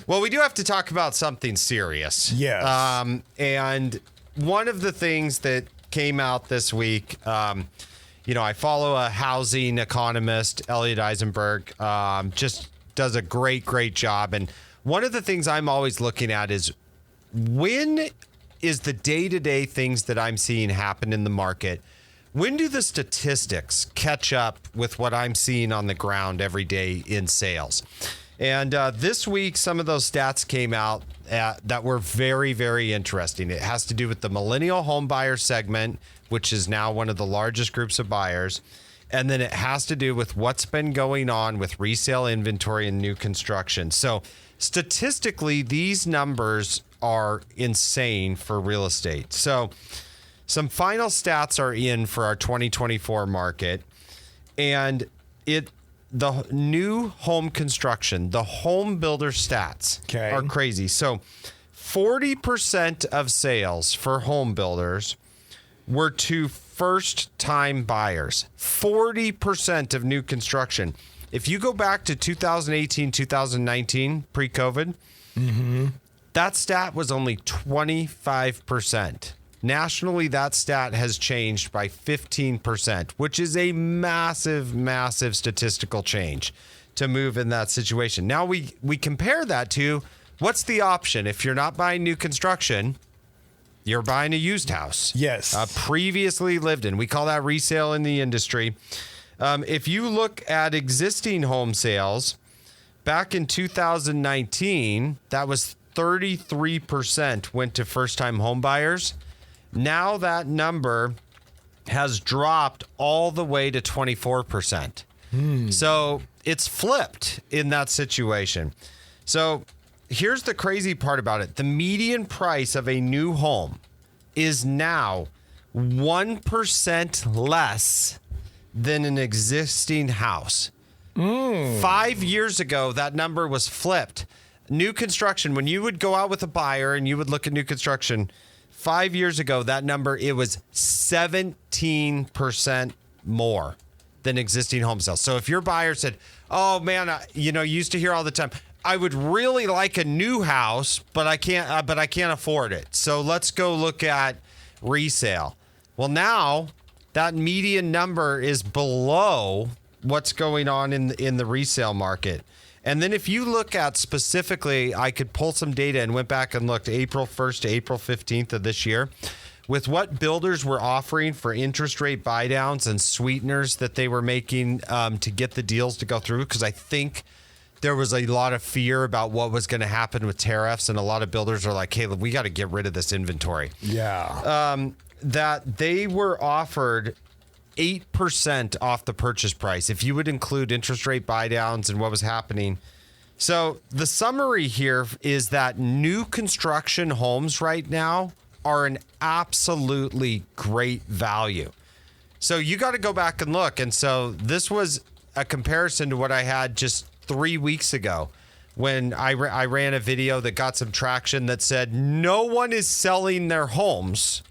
Well, we do have to talk about something serious. Yes. And one of the things that came out this week, I follow a housing economist, Elliot Eisenberg, just does a great job. And one of the things I'm always looking at is when is the day-to-day things that I'm seeing happen in the market, when do the statistics catch up with what I'm seeing on the ground every day in sales? And this week, some of those stats came out that were very, very interesting. It has to do with the millennial home buyer segment, which is now one of the largest groups of buyers. And then it has to do with what's been going on with resale inventory and new construction. So statistically, these numbers are insane for real estate. So some final stats are in for our 2024 market. And the new home construction, the home builder stats are crazy. So 40% of sales for home builders were to first-time buyers. 40% of new construction. If you go back to 2018, 2019, pre-COVID, that stat was only 25%. Nationally, that stat has changed by 15%, which is a massive, massive statistical change to move in that situation. Now we compare that to what's the option? If you're not buying new construction, you're buying a used house. Yes. Previously lived in. We call that resale in the industry. If you look at existing home sales, back in 2019, that was 33% went to first-time home buyers. Now that number has dropped all the way to 24%. So it's flipped in that situation. So here's the crazy part about it. The median price of a new home is now 1% less than an existing house. 5 years ago, that number was flipped. New construction, when you would go out with a buyer and you would look at new construction, 5 years ago, that number, it was 17% more than existing home sales. So if your buyer said, oh man, you used to hear all the time, I would really like a new house, but I can't afford it. So let's go look at resale. Well, now that median number is below what's going on in the resale market. And then if you look at specifically, I could pull some data and went back and looked April 1st to April 15th of this year with what builders were offering for interest rate buy downs and sweeteners that they were making to get the deals to go through. Because I think there was a lot of fear about what was going to happen with tariffs. And a lot of builders are like, hey, we got to get rid of this inventory. Yeah. That they were offered 8% off the purchase price if you would include interest rate buy downs and what was happening. So the summary here is that new construction homes right now are an absolutely great value. So you got to go back and look. And so this was a comparison to what I had just 3 weeks ago when I ran a video that got some traction that said no one is selling their homes.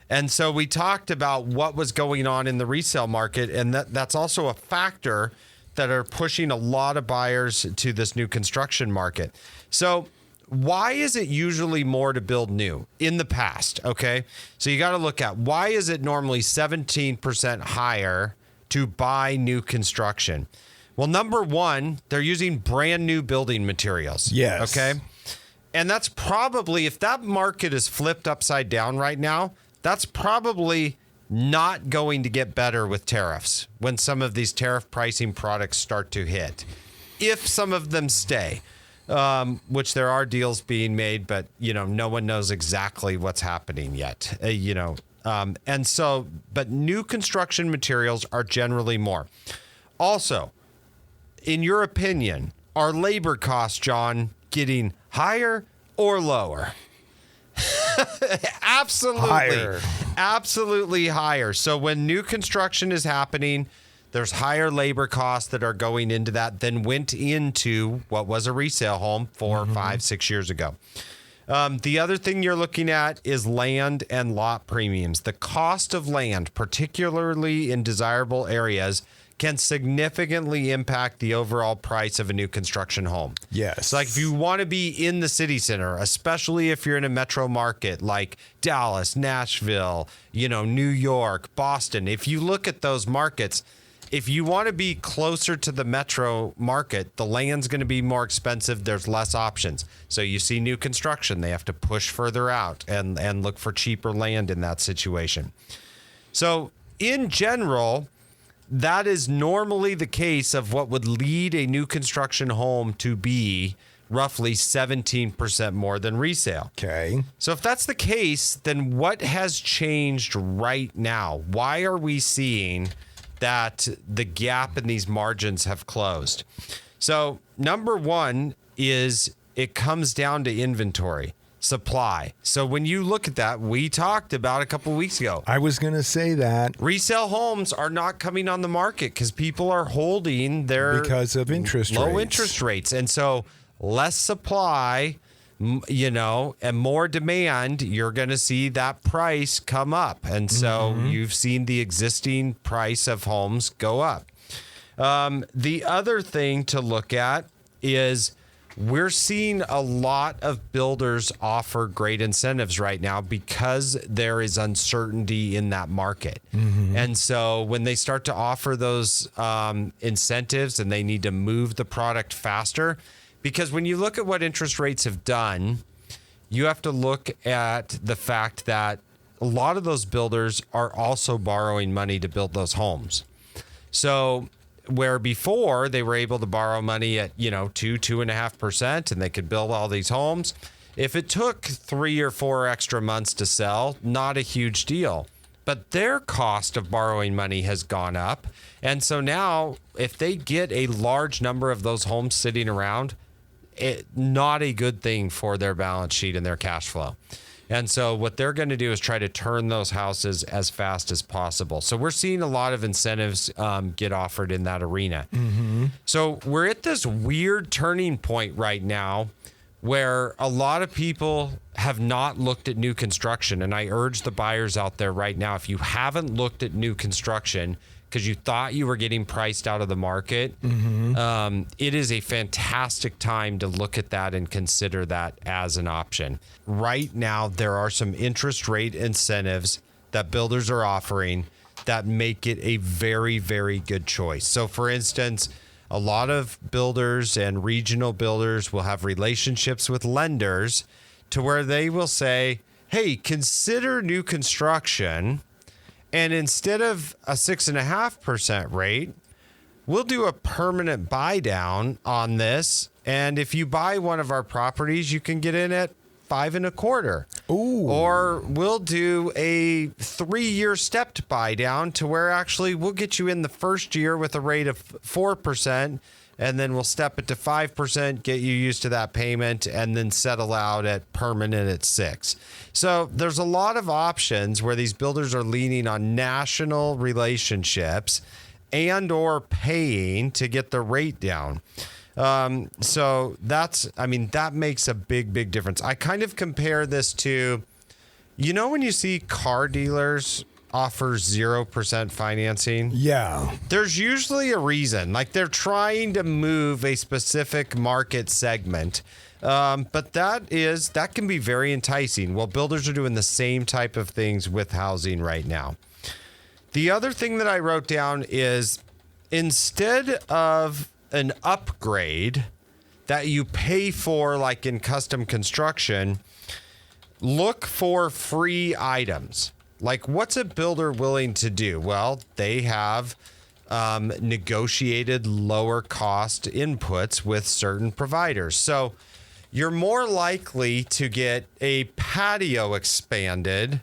And so we talked about what was going on in the resale market, and that's also a factor that are pushing a lot of buyers to this new construction market. So why is it usually more to build new in the past? Okay, so you got to look at why is it normally 17% higher to buy new construction? Well, number one, they're using brand new building materials. Yes. Okay, and that's probably, if that market is flipped upside down right now, that's probably not going to get better with tariffs when some of these tariff pricing products start to hit. If some of them stay, which there are deals being made, but no one knows exactly what's happening yet. And so, but new construction materials are generally more. Also, in your opinion, are labor costs, John, getting higher or lower? Absolutely. Higher. Absolutely higher. So when new construction is happening, there's higher labor costs that are going into that than went into what was a resale home 4, 5, 6 years ago. The other thing you're looking at is land and lot premiums. The cost of land, particularly in desirable areas, can significantly impact the overall price of a new construction home. Yes. So like if you want to be in the city center, especially if you're in a metro market like Dallas, Nashville, New York, Boston, if you look at those markets, if you want to be closer to the metro market, the land's going to be more expensive. There's less options. So you see new construction, they have to push further out and look for cheaper land in that situation. So in general, that is normally the case of what would lead a new construction home to be roughly 17% more than resale. Okay. So if that's the case, then what has changed right now? Why are we seeing that the gap in these margins have closed? So number one is it comes down to inventory. Supply. So when you look at that, we talked about a couple weeks ago. I was going to say that. Resale homes are not coming on the market because people are holding their because of low interest rates. And so less supply, and more demand, you're going to see that price come up. And so you've seen the existing price of homes go up. The other thing to look at is we're seeing a lot of builders offer great incentives right now because there is uncertainty in that market. And so when they start to offer those incentives and they need to move the product faster, because when you look at what interest rates have done, you have to look at the fact that a lot of those builders are also borrowing money to build those homes. So where before they were able to borrow money at, 2.5%, and they could build all these homes. If it took 3 or 4 extra months to sell, not a huge deal. But their cost of borrowing money has gone up. And so now if they get a large number of those homes sitting around, not a good thing for their balance sheet and their cash flow. And so what they're going to do is try to turn those houses as fast as possible. So we're seeing a lot of incentives get offered in that arena. So we're at this weird turning point right now where a lot of people have not looked at new construction. And I urge the buyers out there right now, if you haven't looked at new construction because you thought you were getting priced out of the market, it is a fantastic time to look at that and consider that as an option. Right now, there are some interest rate incentives that builders are offering that make it a very, very good choice. So for instance, a lot of builders and regional builders will have relationships with lenders to where they will say, hey, consider new construction. And instead of a 6.5% rate, we'll do a permanent buy down on this. And if you buy one of our properties, you can get in at 5.25. Ooh. Or we'll do a 3-year stepped buy down to where actually we'll get you in the first year with a rate of 4%. And then we'll step it to 5%, get you used to that payment, and then settle out at permanent at 6%. So there's a lot of options where these builders are leaning on national relationships and or paying to get the rate down. So that makes a big, big difference. I kind of compare this to, when you see car dealers offer 0% financing. Yeah. There's usually a reason, like they're trying to move a specific market segment. But that can be very enticing. Well, builders are doing the same type of things with housing right now. The other thing that I wrote down is instead of an upgrade that you pay for, like in custom construction, look for free items. Like, what's a builder willing to do? Well, they have negotiated lower cost inputs with certain providers. So you're more likely to get a patio expanded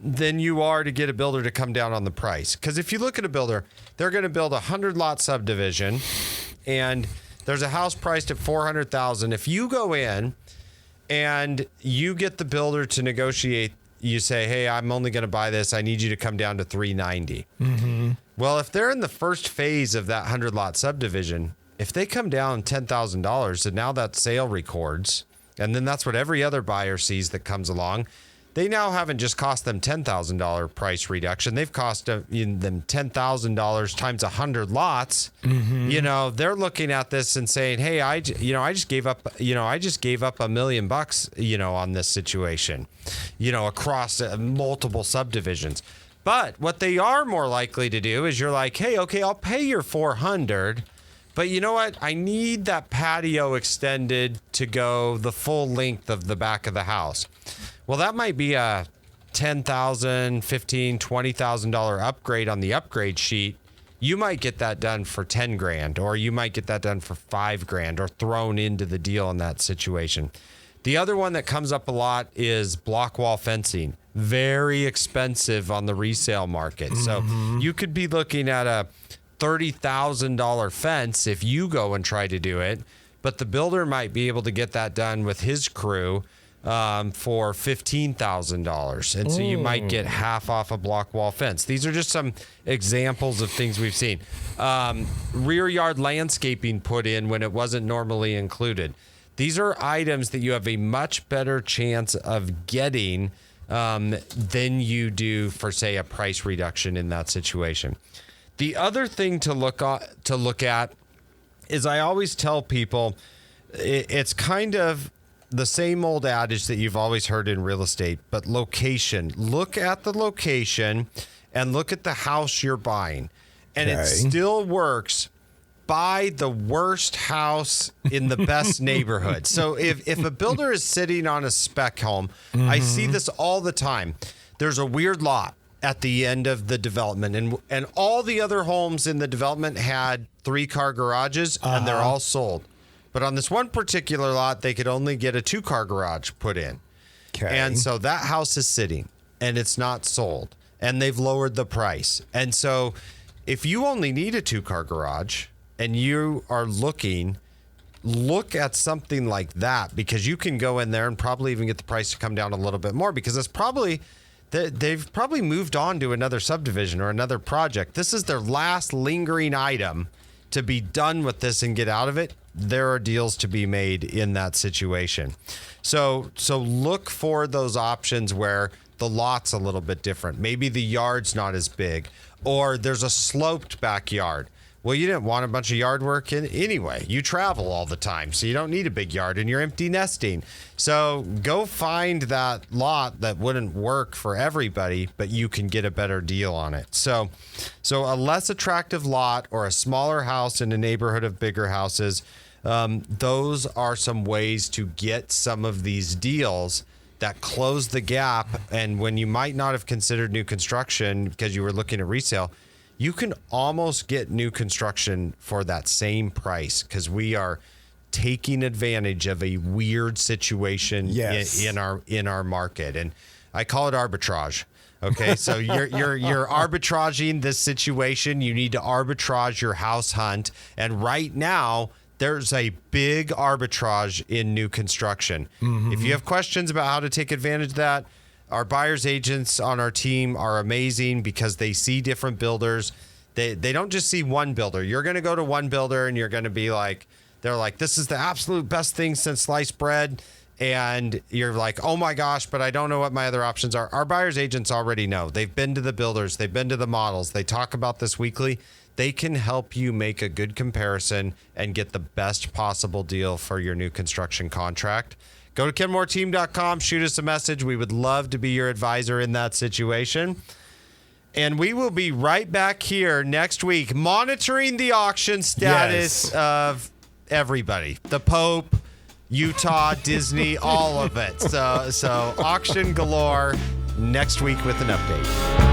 than you are to get a builder to come down on the price. Because if you look at a builder, they're going to build a 100-lot subdivision, and there's a house priced at $400,000. If you go in and you get the builder to negotiate, you say, hey, I'm only going to buy this. I need you to come down to $390. Well, if they're in the first phase of that 100-lot subdivision, if they come down $10,000 and now that sale records, and then that's what every other buyer sees that comes along, they now haven't just cost them $10,000 price reduction. They've cost them $10,000 times 100 lots. Mm-hmm. They're looking at this and saying, hey, I just gave up $1 million, on this situation, across multiple subdivisions. But what they are more likely to do is you're like, hey, okay, I'll pay your $400. But you know what? I need that patio extended to go the full length of the back of the house. Well, that might be a $10,000, $15,000, $20,000 upgrade on the upgrade sheet. You might get that done for $10,000, or you might get that done for $5,000, or thrown into the deal in that situation. The other one that comes up a lot is block wall fencing. Very expensive on the resale market. So you could be looking at a $30,000 fence if you go and try to do it, but the builder might be able to get that done with his crew for $15,000. And so you might get half off a block wall fence. These are just some examples of things we've seen. Rear yard landscaping put in when it wasn't normally included. These are items that you have a much better chance of getting than you do for, say, a price reduction in that situation. The other thing to look at is, I always tell people, it's kind of the same old adage that you've always heard in real estate, but location. Look at the location and look at the house you're buying. And it still works. Buy the worst house in the best neighborhood. So if a builder is sitting on a spec home, I see this all the time. There's a weird lot at the end of the development, and all the other homes in the development had 3-car garages, and they're all sold. But on this one particular lot, they could only get a 2-car garage put in. Okay. And so that house is sitting, and it's not sold, and they've lowered the price. And so if you only need a 2-car garage and you are look at something like that, because you can go in there and probably even get the price to come down a little bit more, because it's probably... they've probably moved on to another subdivision or another project. This is their last lingering item to be done with this and get out of it. There are deals to be made in that situation. So look for those options where the lot's a little bit different. Maybe the yard's not as big, or there's a sloped backyard. Well, you didn't want a bunch of yard work in anyway. You travel all the time, so you don't need a big yard, and you're empty nesting. So go find that lot that wouldn't work for everybody, but you can get a better deal on it. So a less attractive lot or a smaller house in a neighborhood of bigger houses, those are some ways to get some of these deals that close the gap. And when you might not have considered new construction because you were looking at resale, you can almost get new construction for that same price, because we are taking advantage of a weird situation in our market. And I call it arbitrage. Okay, so you're arbitraging this situation. You need to arbitrage your house hunt. And right now, there's a big arbitrage in new construction. If you have questions about how to take advantage of that, our buyer's agents on our team are amazing, because they see different builders. They don't just see one builder. You're going to go to one builder and you're going to be like, they're like, this is the absolute best thing since sliced bread. And you're like, oh my gosh, but I don't know what my other options are. Our buyer's agents already know. They've been to the builders. They've been to the models. They talk about this weekly. They can help you make a good comparison and get the best possible deal for your new construction contract. Go to KenmoreTeam.com, shoot us a message. We would love to be your advisor in that situation. And we will be right back here next week, monitoring the auction status of everybody. The Pope, Utah, Disney, all of it. So auction galore next week with an update.